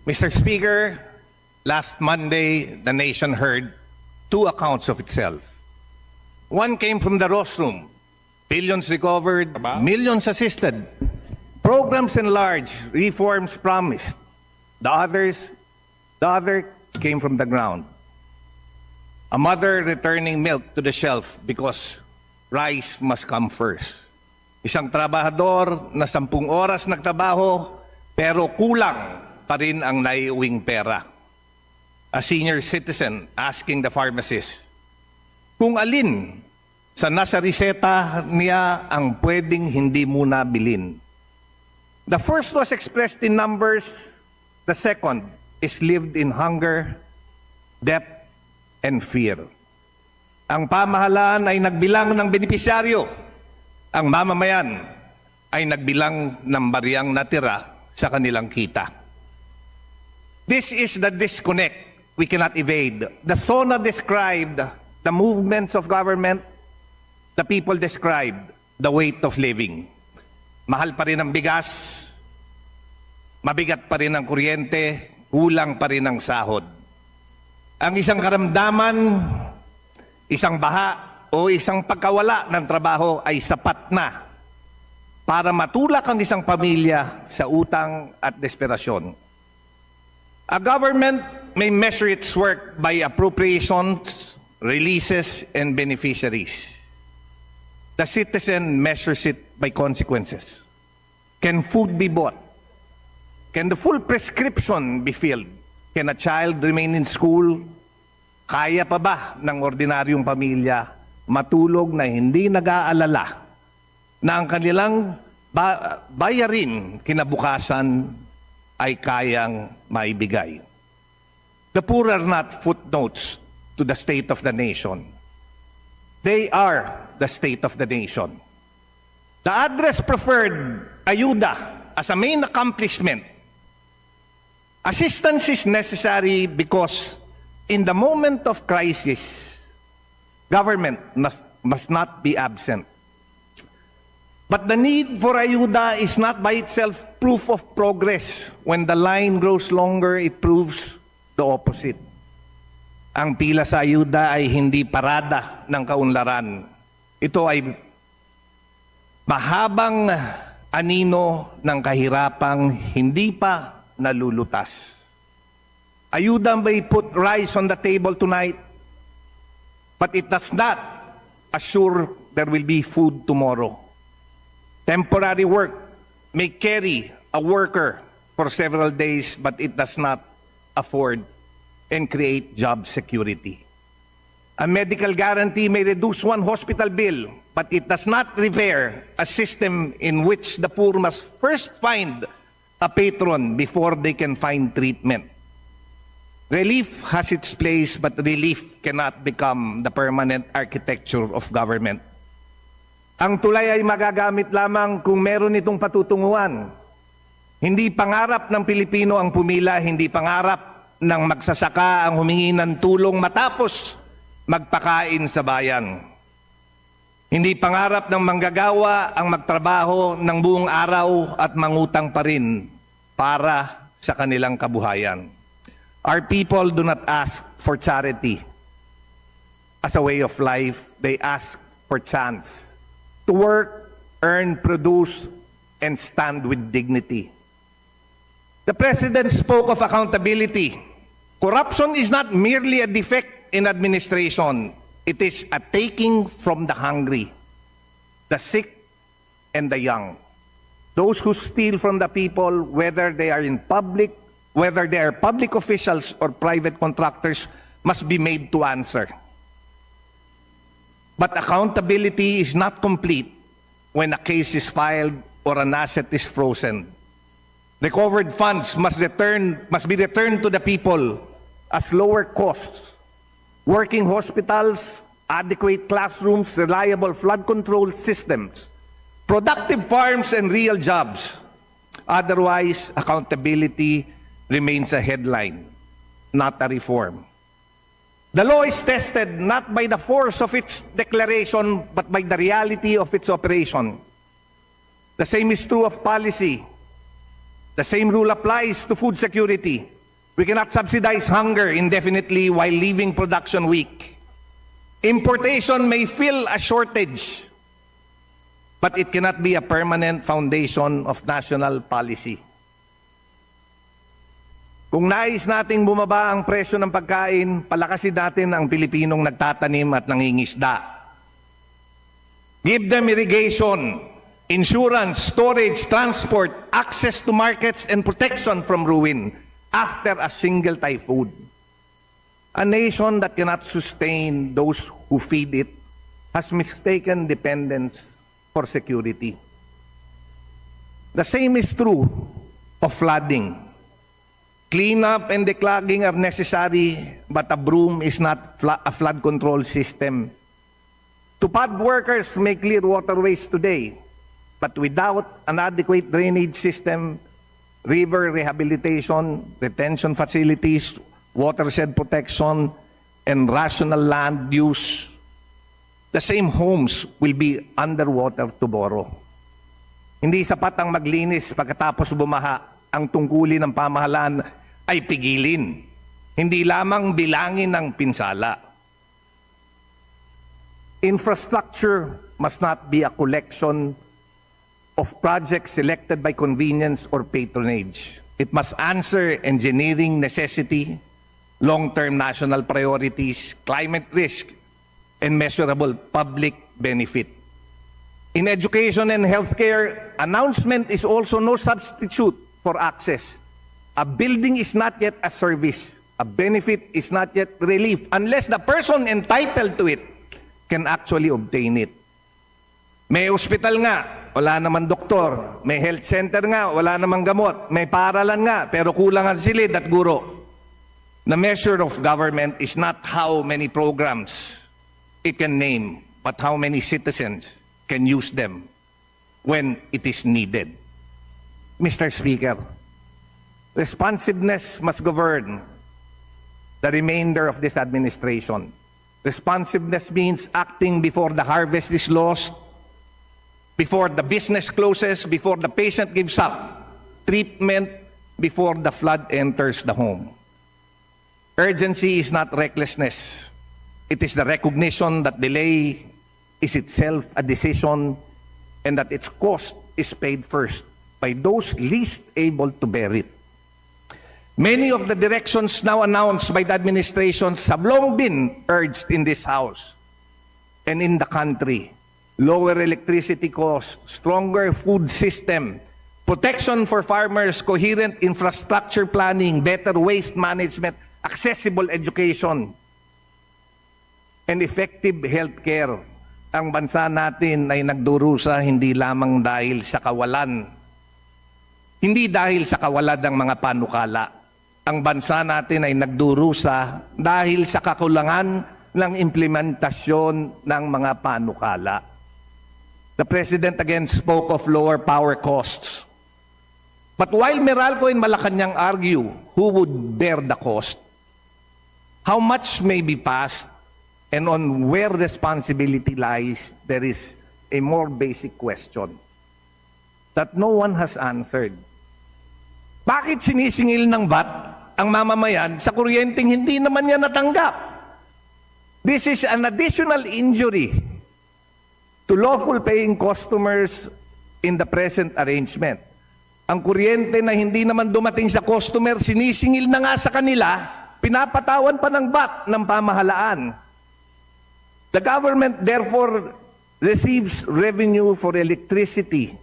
Mr. Speaker, last Monday, the nation heard two accounts of itself. One came from the rostrum, billions recovered, millions assisted, programs enlarged, reforms promised. The other came from the ground. A mother returning milk to the shelf because rice must come first. Isang trabahador na 10 oras nagtrabaho pero kulang pa rin ang naiuwing pera. A senior citizen asking the pharmacist kung alin sa nasa reseta niya ang pwedeng hindi muna bilhin. The first was expressed in numbers, the second is lived in hunger, debt, and fear. Ang pamahalaan ay nagbilang ng benepisyaryo. Ang mamamayan ay nagbilang ng bariyang natira sa kanilang kita. This is the disconnect we cannot evade. The SONA described the movements of government. The people described the weight of living. Mahal pa rin ang bigas, mabigat pa rin ang kuryente, kulang pa rin ang sahod. Ang isang karamdaman, isang baha o isang pagkawala ng trabaho ay sapat na para matulak ang isang pamilya sa utang at desperasyon. A government may measure its work by appropriations, releases, and beneficiaries. The citizen measures it by consequences. Can food be bought? Can the full prescription be filled? Can a child remain in school? Kaya pa ba ng ordinaryong pamilya matulog na hindi nag-aalala na ang kanilang bayarin kinabukasan ay kayang maibigay? The poor are not footnotes to the state of the nation. They are the state of the nation. The address preferred ayuda as a main accomplishment. Assistance is necessary because in the moment of crisis, government must not be absent. But the need for ayuda is not by itself proof of progress. When the line grows longer, it proves the opposite. Ang pila sa ayuda ay hindi parada ng kaunlaran. Ito ay mahabang anino ng kahirapang hindi pa nalulutas. Ayuda may put rice on the table tonight, but it does not assure there will be food tomorrow. Temporary work may carry a worker for several days, but it does not afford and create job security. A medical guarantee may reduce one hospital bill, but it does not repair a system in which the poor must first find a patron before they can find treatment. Relief has its place, but relief cannot become the permanent architecture of government. Ang tulay ay magagamit lamang kung meron itong patutunguhan. Hindi pangarap ng Pilipino ang pumila, hindi pangarap ng magsasaka ang humingi ng tulong matapos magpakain sa bayan. Hindi pangarap ng manggagawa ang magtrabaho ng buong araw at mangutang pa rin para sa kanilang kabuhayan. Our people do not ask for charity as a way of life. They ask for chance to work, earn, produce, and stand with dignity. The President spoke of accountability. Corruption is not merely a defect in administration. It is a taking from the hungry, the sick, and the young. Those who steal from the people, whether they are public officials or private contractors, must be made to answer. But accountability is not complete when a case is filed or an asset is frozen. Recovered funds must be returned to the people as lower costs, working hospitals, adequate classrooms, reliable flood control systems, productive farms, and real jobs. Otherwise, accountability remains a headline, not a reform. The law is tested not by the force of its declaration, but by the reality of its operation. The same is true of policy. The same rule applies to food security. We cannot subsidize hunger indefinitely while leaving production weak. Importation may fill a shortage, but it cannot be a permanent foundation of national policy. Kung nais nating bumaba ang presyo ng pagkain, palakasin natin ang Pilipinong nagtatanim at nangingisda. Give them irrigation, insurance, storage, transport, access to markets, and protection from ruin after a single typhoon. A nation that cannot sustain those who feed it has mistaken dependence for security. The same is true of flooding. Cleanup and declogging are necessary, but a broom is not a flood control system. Tupad workers may clear waterways today, but without an adequate drainage system, river rehabilitation, retention facilities, watershed protection, and rational land use, the same homes will be underwater tomorrow. Hindi sapat ang maglinis pagkatapos bumaha. Ang tungkulin ng pamahalaan ay pigilin, hindi lamang bilangin ng pinsala. Infrastructure must not be a collection of projects selected by convenience or patronage. It must answer engineering necessity, long-term national priorities, climate risk, and measurable public benefit. In education and healthcare, announcement is also no substitute for access. A building is not yet a service. A benefit is not yet relief unless the person entitled to it can actually obtain it. May hospital nga, wala naman doktor. May health center nga, wala naman gamot. May paaralan nga, pero kulang ang silid at guro. The measure of government is not how many programs it can name, but how many citizens can use them when it is needed. Mr. Speaker, responsiveness must govern the remainder of this administration. Responsiveness means acting before the harvest is lost, before the business closes, before the patient gives up treatment, before the flood enters the home. Urgency is not recklessness. It is the recognition that delay is itself a decision and that its cost is paid first by those least able to bear it. Many of the directions now announced by the administrations have long been urged in this House and in the country. Lower electricity costs, stronger food system, protection for farmers, coherent infrastructure planning, better waste management, accessible education, and effective healthcare. Ang bansa natin ay nagdurusa hindi lamang dahil sa kawalan, hindi dahil sa kawalan ng mga panukala. Ang bansa natin ay nagdurusa dahil sa kakulangan ng implementasyon ng mga panukala. The President again spoke of lower power costs. But while Meralco and Malacanang argue who would bear the cost, how much may be passed, and on where responsibility lies, there is a more basic question that no one has answered. Bakit sinisingil ng VAT ang mamamayan sa kuryenteng hindi naman niya natanggap? This is an additional injury to lawful paying customers in the present arrangement. Ang kuryente na hindi naman dumating sa customer, sinisingil na nga sa kanila, pinapatawan pa ng VAT ng pamahalaan. The government therefore receives revenue for electricity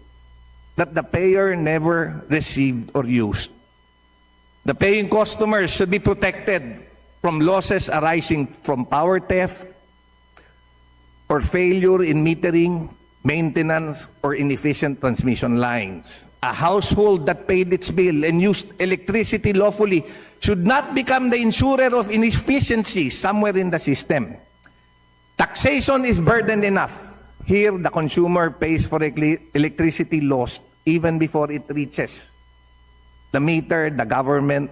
that the payer never received or used. The paying customers should be protected from losses arising from power theft or failure in metering, maintenance, or inefficient transmission lines. A household that paid its bill and used electricity lawfully should not become the insurer of inefficiency somewhere in the system. Taxation is burden enough. Here, the consumer pays for electricity lost even before it reaches the meter, the government.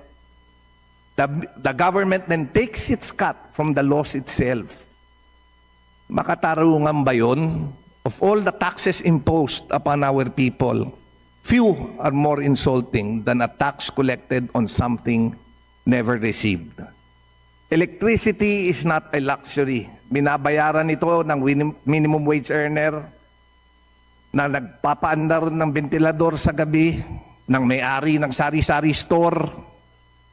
The government then takes its cut from the loss itself. Makatarungan ba yun? Of all the taxes imposed upon our people, few are more insulting than a tax collected on something never received. Electricity is not a luxury. Binabayaran ito ng minimum wage earner na nagpapaandar ng ventilador sa gabi, ng may-ari ng sari-sari store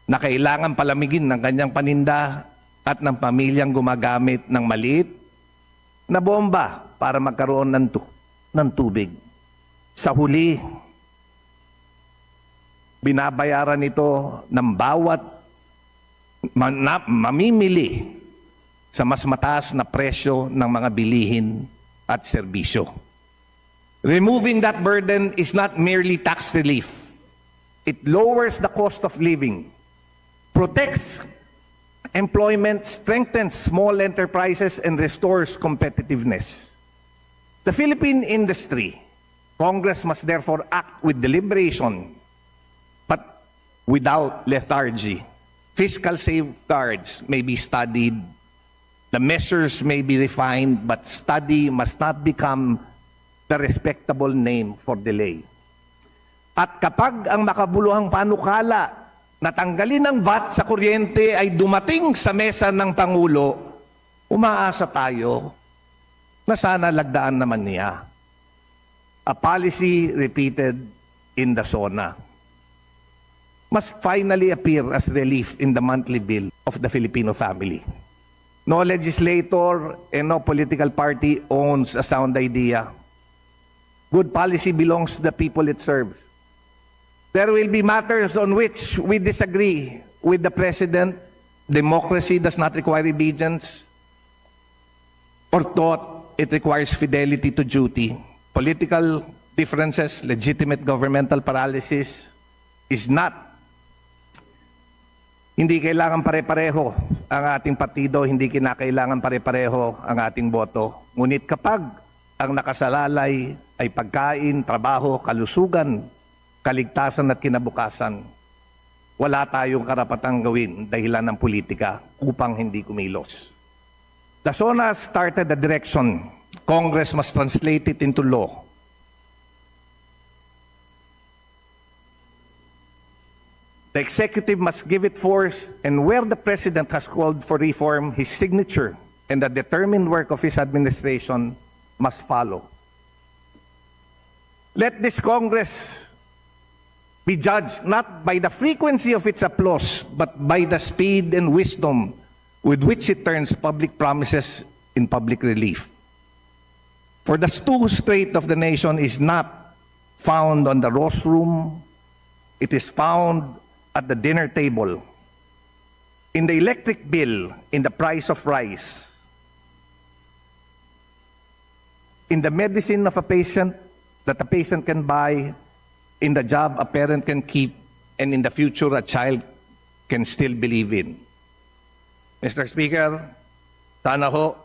na kailangan palamigin ng kanyang paninda at ng pamilyang gumagamit ng maliit na bomba para magkaroon ng tubig. Sa huli, binabayaran ito ng bawat mamimili sa mas mataas na presyo ng mga bilihin at serbisyo. Removing that burden is not merely tax relief. It lowers the cost of living, protects employment, strengthens small enterprises, and restores competitiveness. The Philippine industry, Congress must therefore act with deliberation, but without lethargy. Fiscal safeguards may be studied, the measures may be refined, but study must not become the respectable name for delay. At kapag ang makabuluhang panukala na tanggalin ang VAT sa kuryente ay dumating sa mesa ng Pangulo, umaasa tayo na sana lagdaan naman niya. A policy repeated in the SONA must finally appear as relief in the monthly bill of the Filipino family. No legislator and no political party owns a sound idea. Good policy belongs to the people it serves. There will be matters on which we disagree with the President. Democracy does not require obedience or thought it requires fidelity to duty. Political differences, legitimate governmental paralysis is not. Hindi kailangan pare-pareho ang ating partido, hindi kinakailangan pare-pareho ang ating boto. Ngunit kapag ang nakasalalay ay pagkain, trabaho, kalusugan, kaligtasan at kinabukasan, wala tayong karapatang gawin dahilan ng politika upang hindi kumilos. The SONA started the direction. Congress must translate it into law. The executive must give it force, and where the President has called for reform, his signature and the determined work of his administration must follow. Let this Congress be judged not by the frequency of its applause, but by the speed and wisdom with which it turns public promises in public relief. For the stew state of the nation is not found on the rostrum, it is found at the dinner table, in the electric bill, in the price of rice, in the medicine of a patient that a patient can buy, in the job a parent can keep, and in the future a child can still believe in. Mr. Speaker, sana ho,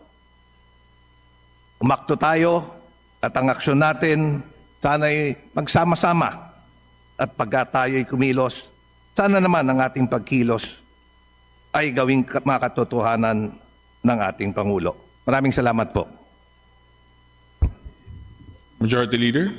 umakto tayo at ang aksyon natin sana'y magsama-sama at pagka tayo'y kumilos, sana naman ang ating pagkilos ay gawing makatotohanan ng ating Pangulo. Maraming salamat po. Majority Leader.